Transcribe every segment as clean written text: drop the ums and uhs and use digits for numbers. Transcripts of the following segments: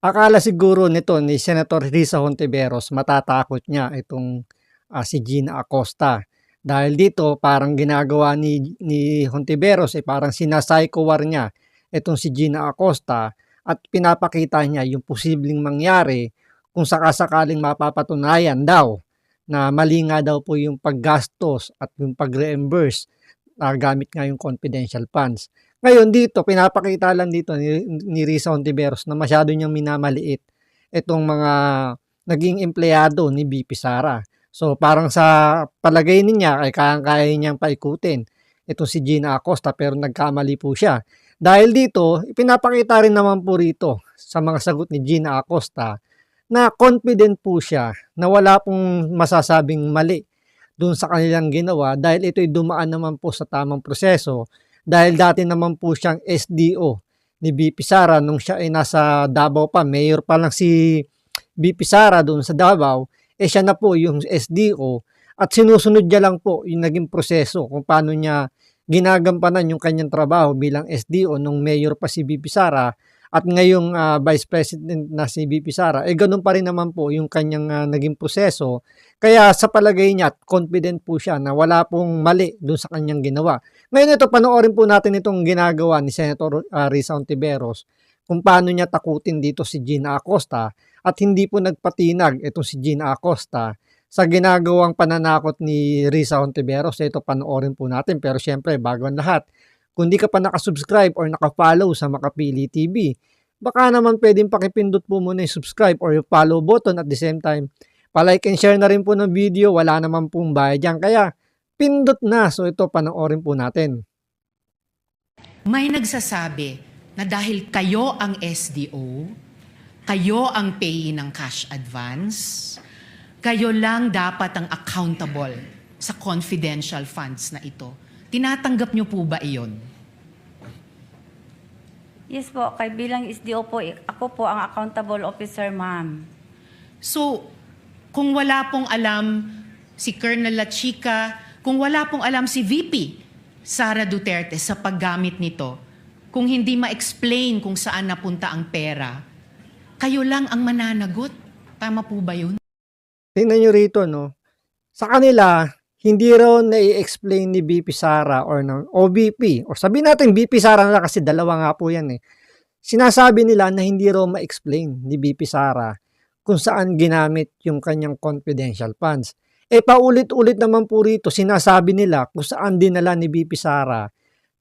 Akala siguro nito ni Senator Risa Hontiveros matatakot niya itong si Gina Acosta. Dahil dito parang ginagawa ni Hontiveros parang sinapsayko war niya itong si Gina Acosta at pinapakita niya yung posibleng mangyari kung sakasakaling mapapatunayan daw na mali nga daw po yung paggastos at yung pag-reimburse gamit nga yung confidential funds. Ngayon dito, pinapakita lang dito ni Risa Hontiveros na masyado niyang minamaliit itong mga naging empleyado ni BP Sara. So parang sa palagay niya ay kaya niyang paikutin itong si Gina Acosta pero nagkamali po siya. Dahil dito, pinapakita rin naman po rito sa mga sagot ni Gina Acosta na confident po siya na wala pong masasabing mali doon sa kanilang ginawa dahil ito'y dumaan naman po sa tamang proseso dahil dati naman po siyang SDO ni BP Sara nung siya ay nasa Davao pa, mayor pa lang si BP Sara doon sa Davao, siya na po yung SDO at sinusunod niya lang po yung naging proseso kung paano niya ginagampanan yung kanyang trabaho bilang SDO nung mayor pa si BP Sara at ngayong Vice President na si BP Sara, ganun pa rin naman po yung kanyang naging proseso. Kaya sa palagay niya, confident po siya na wala pong mali dun sa kanyang ginawa. Ngayon ito, panoorin po natin itong ginagawa ni Senator Risa Hontiveros kung paano niya takutin dito si Gina Acosta at hindi po nagpatinag itong si Gina Acosta sa ginagawang pananakot ni Risa Hontiveros. Ito, panoorin po natin. Pero syempre, bago ang lahat, kung di ka pa nakasubscribe or nakafollow sa Makapili TV, baka naman pwedeng pakipindot po muna yung subscribe or yung follow button at the same time. Palike and share na rin po ng video, wala naman pong bayad yan. Kaya pindot na. So ito, panoorin po natin. May nagsasabi na dahil kayo ang SDO, kayo ang payee ng cash advance, kayo lang dapat ang accountable sa confidential funds na ito. Tinatanggap niyo po ba iyon? Yes po, kay bilang SDO po, ako po ang accountable officer, ma'am. So, kung wala pong alam si Colonel La Chica, kung wala pong alam si VP Sara Duterte sa paggamit nito, kung hindi ma-explain kung saan napunta ang pera, kayo lang ang mananagot. Tama po ba yun? Tingnan nyo rito, no? Sa kanila, hindi raw na-i-explain ni BP Sara or ng OBP, o sabihin natin BP Sara na kasi dalawa nga po yan eh. Sinasabi nila na hindi raw ma-explain ni BP Sara kung saan ginamit yung kanyang confidential funds. Paulit-ulit naman po rito, sinasabi nila kung saan dinala ni BP Sara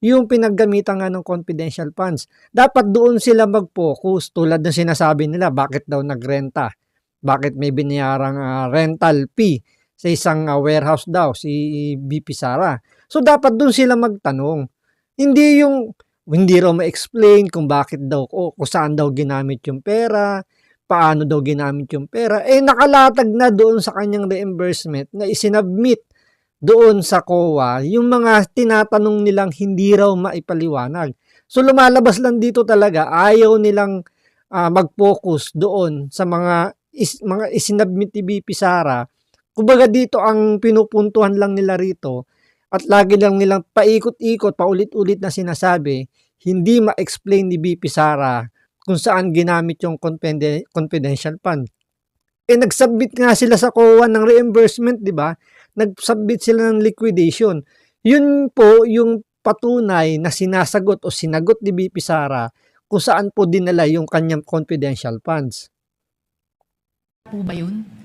yung pinaggamitan nga ng confidential funds. Dapat doon sila mag-focus tulad ng sinasabi nila, bakit daw nagrenta? Bakit may biniyarang rental fee sa isang warehouse daw si BP Sara. So dapat doon sila magtanong. Hindi raw ma-explain kung bakit daw o kung saan daw ginamit yung pera, paano daw ginamit yung pera. Nakalatag na doon sa kanyang reimbursement na isinabmit doon sa COA yung mga tinatanong nilang hindi raw maipaliwanag. So lumalabas lang dito talaga, ayaw nilang mag-focus doon sa mga isinabmit ni BP Sara. Kumbaga dito ang pinupuntuhan lang nila rito at lagi lang nilang paikot-ikot, paulit-ulit na sinasabi, hindi ma-explain ni BP Sara kung saan ginamit yung confidential fund. Nagsubmit nga sila sa COA ng reimbursement, di ba? Nagsubmit sila ng liquidation. Yun po yung patunay na sinasagot o sinagot ni BP Sara kung saan po dinala yung kanyang confidential funds. Po ba yun?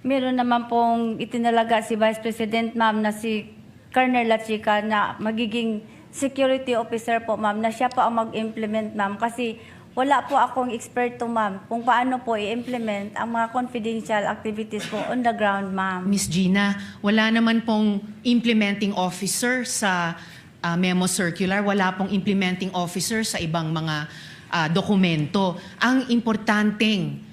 Meron naman pong itinalaga si Vice President, ma'am, na si Colonel La Chica na magiging security officer po, ma'am, na siya po ang mag-implement, ma'am. Kasi wala po akong eksperto, ma'am, kung paano po i-implement ang mga confidential activities po on the ground, ma'am. Miss Gina, wala naman pong implementing officer sa memo circular, wala pong implementing officer sa ibang mga dokumento. Ang importanteng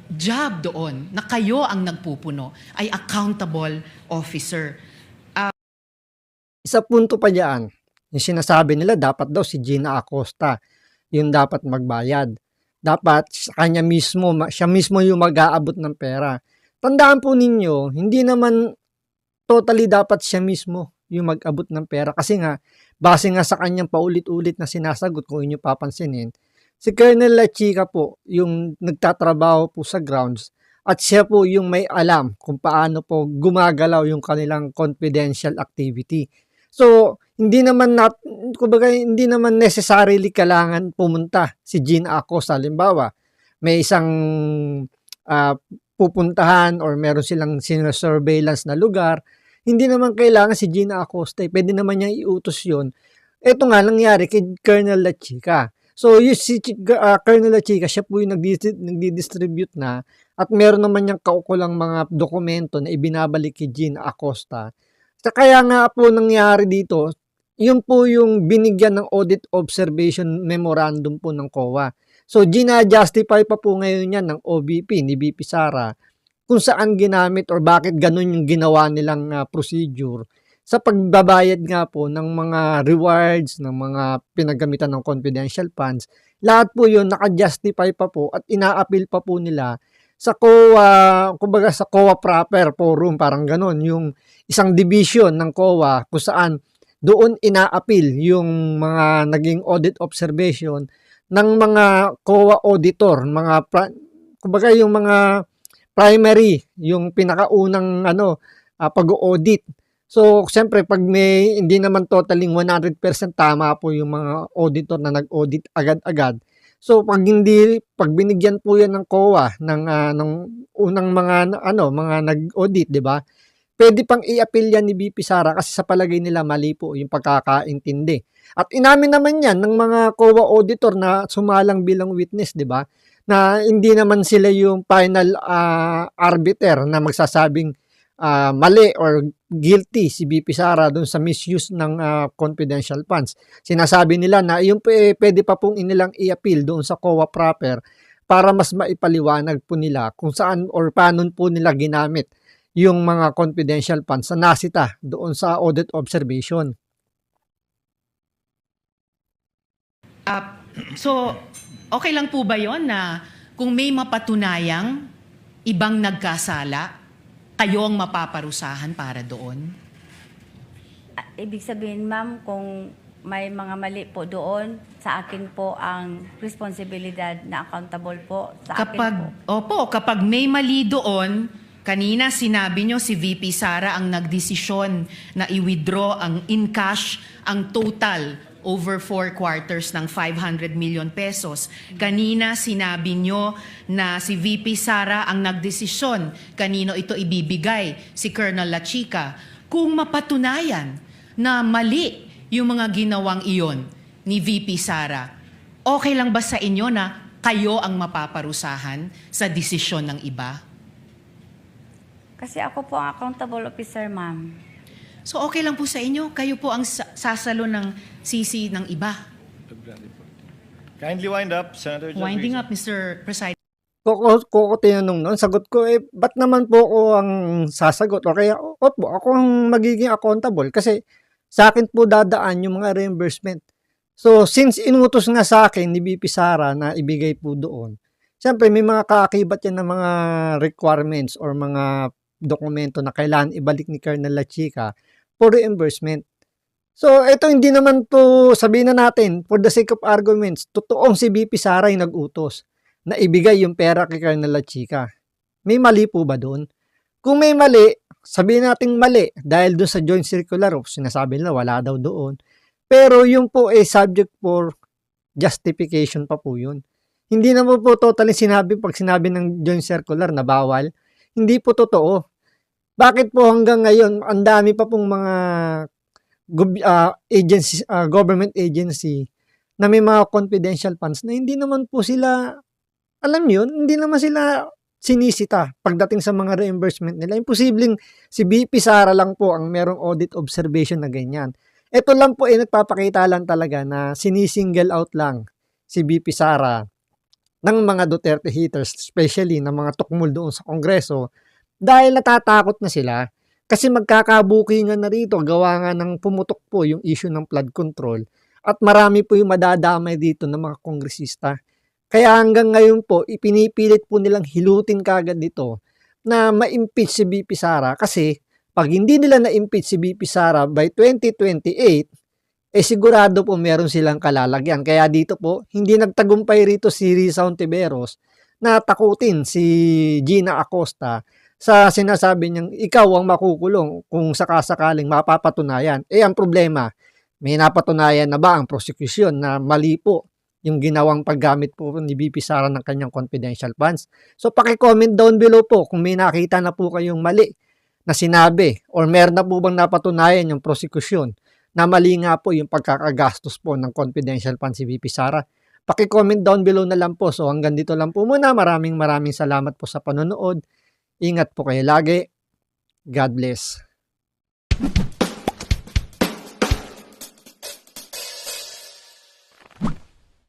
job doon na kayo ang nagpupuno ay accountable officer. Isa punto pa diyan, yung sinasabi nila dapat daw si Gina Acosta yung dapat magbayad. Dapat sa kanya mismo, siya mismo yung mag-aabot ng pera. Tandaan po ninyo, hindi naman totally dapat siya mismo yung mag-abot ng pera kasi nga base nga sa kanyang paulit-ulit na sinasagot kung inyo papansinin, si Colonel La Chica po yung nagtatrabaho po sa grounds at siya po yung may alam kung paano po gumagalaw yung kanilang confidential activity. So, kumbaga, hindi naman necessarily kailangan pumunta si Gina Acosta. Halimbawa, may isang pupuntahan or meron silang sinasurveillance na lugar, hindi naman kailangan si Gina Acosta. Pwede naman niya iutos yun. Ito nga nangyari kay Colonel La Chica. So, Colonel La Chica, siya po yung nagdi-distribute na at meron naman niyang kaukulang mga dokumento na ibinabalik kay Gina Acosta. Kaya nga po nangyari dito, yun po yung binigyan ng audit observation memorandum po ng COA. So, gina-justify pa po ngayon yan ng OVP, ni VP Sara, kung saan ginamit or bakit ganun yung ginawa nilang procedure sa pagbabayad nga po ng mga rewards, ng mga pinagamitan ng confidential funds. Lahat po yun naka-justify pa po at ina-appeal pa po nila sa COA, kumbaga sa COA proper forum, parang ganun, yung isang division ng COA kung saan doon ina-appeal yung mga naging audit observation ng mga COA auditor, kumbaga yung mga primary, yung pinakaunang pag-audit. So, siyempre, pag hindi naman totaling 100% tama po yung mga auditor na nag-audit agad-agad. So, pag binigyan po yan ng COA ng unang mga nag-audit, 'di ba? Pwede pang i-appeal yan ni VP Sara kasi sa palagay nila mali po yung pagkakaintindi. At inamin naman yan ng mga COA auditor na sumalang bilang witness, 'di ba? Na hindi naman sila yung final arbiter na magsasabing mali or guilty si VP Sara doon sa misuse ng confidential funds. Sinasabi nila na yung pwede pa pong inilang i-appeal doon sa COA proper para mas maipaliwanag po nila kung saan or paano po nila ginamit yung mga confidential funds na nasita doon sa audit observation. So, okay lang po ba yon na kung may mapatunayang ibang nagkasala, kayo ang mapaparusahan para doon? Ibig sabihin, ma'am, kung may mga mali po doon, sa akin po ang responsibilidad na accountable po. Sa akin po. Kapag may mali doon, kanina sinabi nyo si VP Sara ang nagdesisyon na i-withdraw ang in cash ang total over 4 quarters ng 500 million pesos. Kanina sinabi nyo na si VP Sara ang nagdesisyon kanino ito ibibigay, si Colonel La Chica. Kung mapatunayan na mali yung mga ginawang iyon ni VP Sara, okay lang ba sa inyo na kayo ang mapaparusahan sa desisyon ng iba? Kasi ako po ang accountable officer, ma'am. So okay lang po sa inyo, kayo po ang sasalo ng sisi ng iba. Kindly wind up, Senator John Winding Rizzo. up, Mr. President. Ko tinanong noon, sagot ko, ba't naman po ako ang sasagot? O kaya, opo, ako ang magiging accountable kasi sa akin po dadaan yung mga reimbursement. So, since inutos nga sa akin ni VP Sara na ibigay po doon, siyempre may mga kaakibat yan ng mga requirements or mga dokumento na kailangan ibalik ni Colonel La Chica for reimbursement. So, ito hindi naman po, sabihin na natin, for the sake of arguments, totoong si VP Sara yung nag-utos na ibigay yung pera kay Colonel La Chica. May mali po ba doon? Kung may mali, sabihin natin mali dahil doon sa joint circular of sinasabi nila wala daw doon. Pero yung po subject for justification pa po yun. Hindi naman po totally pag sinabi ng joint circular na bawal, hindi po totoo. Bakit po hanggang ngayon, ang dami pa pong mga government agency na may mga confidential funds na hindi naman po sila, alam yun, hindi naman sila sinisita pagdating sa mga reimbursement nila. Imposibleng si VP Sara lang po ang merong audit observation na ganyan. Ito lang po nagpapakita lang talaga na sinisingle out lang si VP Sara ng mga Duterte haters, especially ng mga tukmol doon sa Kongreso, dahil natatakot na sila kasi magkakabukingan na rito gawa nga ng pumutok po yung issue ng flood control at marami po yung madadamay dito ng mga kongresista. Kaya hanggang ngayon po, ipinipilit po nilang hilutin kagad dito na ma-impeach si VP Sara kasi pag hindi nila na-impeach si VP Sara by 2028, sigurado po meron silang kalalagyan. Kaya dito po, hindi nagtagumpay rito si Risa Hontiveros na takutin si Gina Acosta sa sinasabi niyang ikaw ang makukulong kung sakasakaling mapapatunayan. Ang problema, may napatunayan na ba ang prosecution na mali po yung ginawang paggamit po ni VP Sara ng kanyang confidential funds? So paki-comment down below po kung may nakita na po kayong mali na sinabi or meron na po bang napatunayan yung prosecution na mali nga po yung pagkakagastos po ng confidential funds si VP Sara. Paki-comment down below na lang po. So hanggang dito lang po muna. Maraming salamat po sa panonood. Ingat po kayo lagi. God bless.